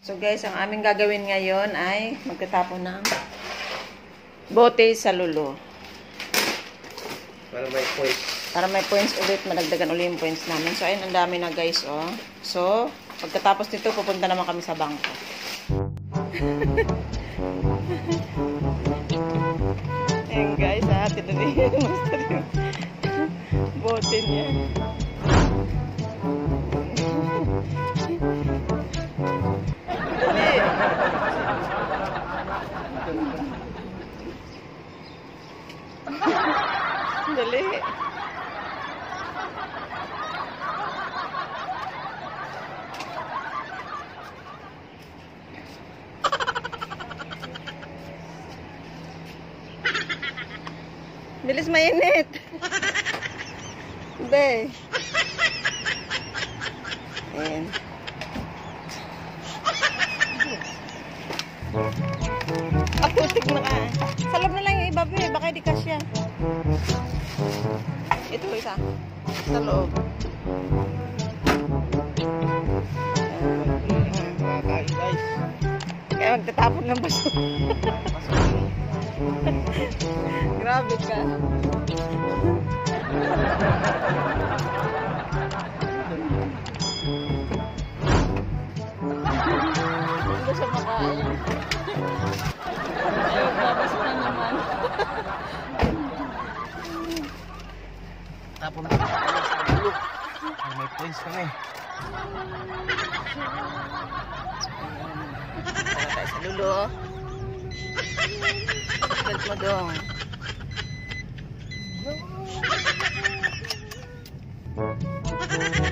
So guys, ang aming gagawin ngayon ay magtatapon ng bote sa lulo. Para may points. Para may points ulit, madagdagan ulit yung points namin. So ayun, ang dami na guys, oh. So, pagkatapos nito, pupunta naman kami sa bangko. Ayan guys, ha, tinuloy yung bote niya. Dali. Bilis, mainit. Be. Ayan. Putik na ka. Sa loob na lang yung iba, be. Baka di kasya. Ito isa. Sa loob. Guys. Kaya magtatapon ng baso. Grabe ka. Hindi siya makain. Ayun, babas na naman. Tapon na sa dulo. May points kami. Tara tayo sa lulo. Belt mo dong.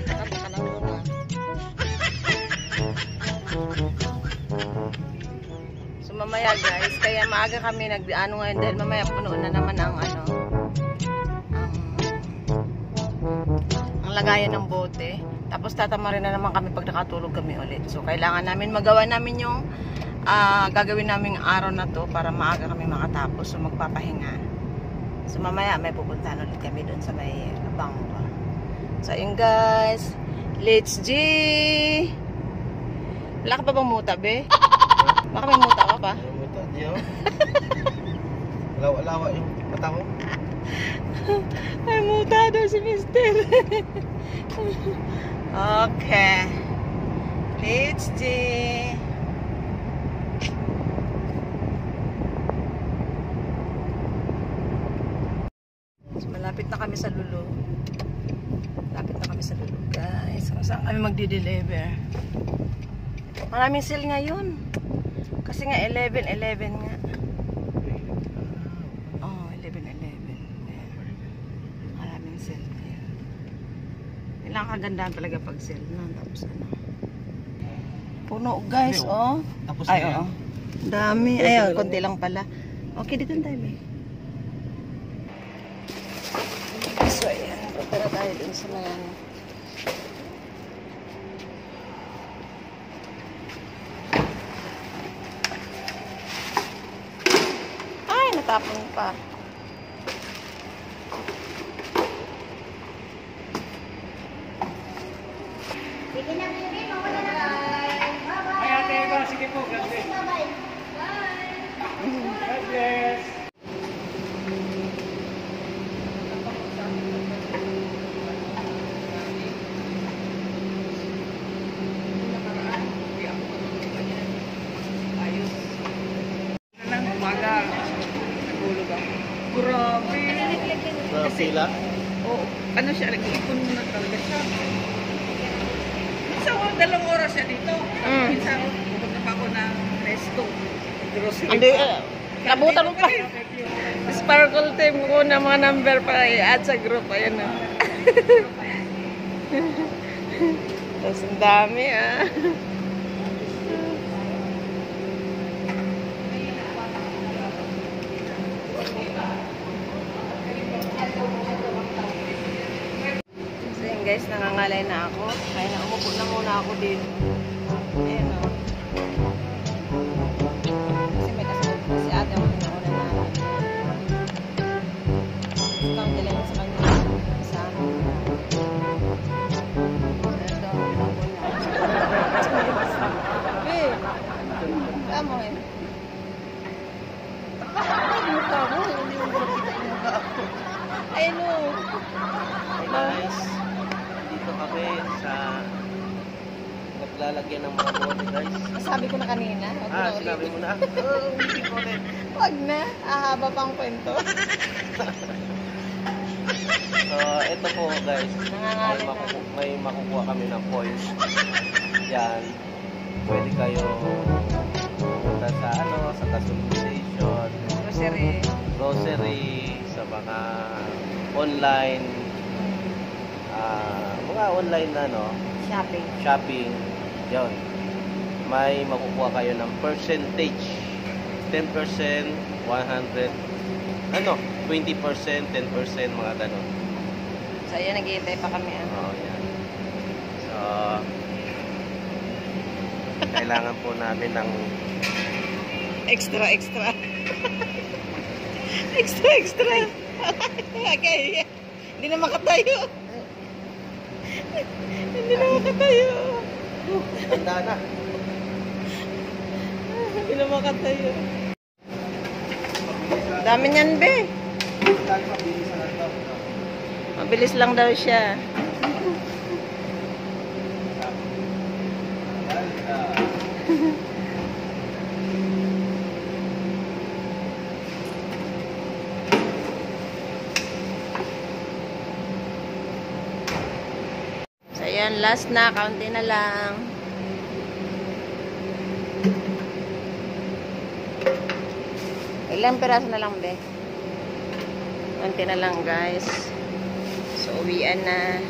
Tapos ka na muna. So mamaya guys, kaya maaga kami nag-ano ngayon dahil mamaya puno na naman ang lagayan ng bote. Tapos tatama rin na naman kami pag nakatulog kami ulit. So kailangan namin magawa namin yung gagawin naming araw na to para maaga kami makatapos. So magpapahinga. So mamaya may pupuntahan ulit kami doon sa may bangko. So yun guys, let's G! Wala ka pa bang muta, be? Baka may muta ka pa? May muta, di ako. Lawa-lawa yung mata ko. Ay, muta daw si Mister. Okay. Let's G! So, malapit na kami sa lulo. Malapit na kami sa lulo, guys. Saan kami magdi-deliver? Maraming sale ngayon. Kasi nga 11-11 nga. Oh, 11-11. Maraming sale ngayon. Kailangan kagandahan talaga pag sale na. Tapos ano. Puno guys, oh. Tapos ay, oo. Dami. Ay, konti lang pala. Okay, dito tayo, eh. So, ayan. Punta na tayo dun sa mga ano. Ay, natapon pa. Sige na, baby. Mawala na. Bye-bye. Ay, ate Eva. Sige po. God bless. Bye-bye. God bless. Umaga, nagulog ako. Grabe. Sa pila? Oo. Ano siya, nag-iipon mo na talaga siya. Minsan ako, 2 oras siya dito. Minsan ako, pupunta pa ako ng resto. Hindi, nabutan mo pa. Sparkle team ko na mga number para i-add sa group. Ayan na. Tapos ang dami So yun guys, nangangalay na ako. Kaya na umupo na muna ako dito. Ayan o. Kasi may kasunod na si ate ako na una na. Gusto lang dala sa kanya. Sa ano. So ito, ako na. mukha mo eh. Ay, mukha mo. Hindi mo makita yung mukha ko. Ayun o. Hey guys, dito kami sa naglalagyan ng mga bote guys. Sabi ko na kanina. Huwag Ah, na sinabi ulit. mo na. Oo, hindi ko ulit. Huwag na. Ahaba pang kwento. So, ito po guys. Nangangalan na. May makukuha kami ng points. Yan. Pwede kayo punta sa sa Quezon Station, Grocery. grocery, sa mga online, mga online na Shopping. shopping. Yon. May makukuha kayo ng percentage. 10%, 100, 20%, 10%, mga ganon. So, ayan, naghihintay pa kami. Oh, yan. So, kailangan po namin ng Extra. extra. Okay. Hindi na makatayo. Hindi na makatayo. tanda na. Hindi na makatayo. Dami niyan, be. Mabilis lang daw siya. So, ayan, last na. Kaunti na lang. Ilang peraso na lang, be? Kaunti na lang, guys. So, uwian na.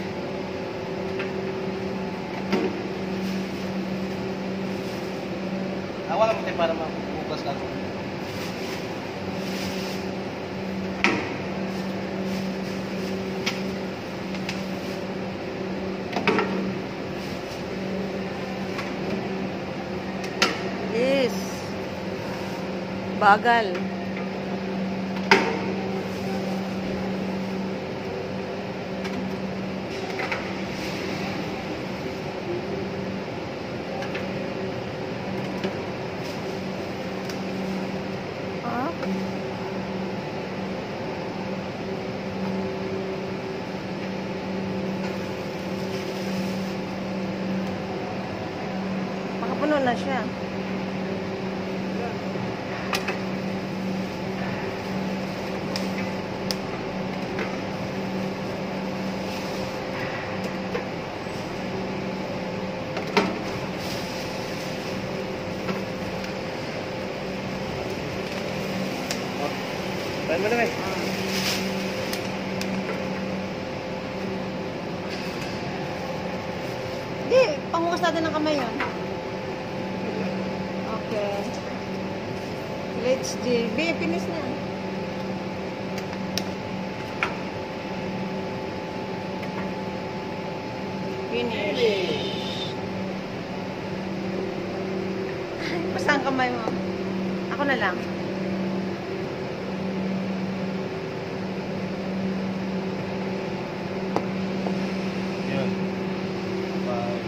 Wala mo tayo para mabukas lang. Yes. Bagal. Ah. Makapuno na siya. Bayan mo na eh. Hindi, pangukas natin ng kamay yun. Okay. Let's do. Be, finish na. Finish. Basta ang kamay mo. Ako na lang. Yun. Bye.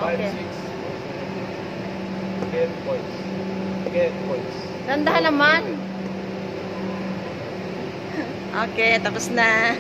Okay. 5, 6. Get points. Get points. Dandahan naman. Okay, tapos na.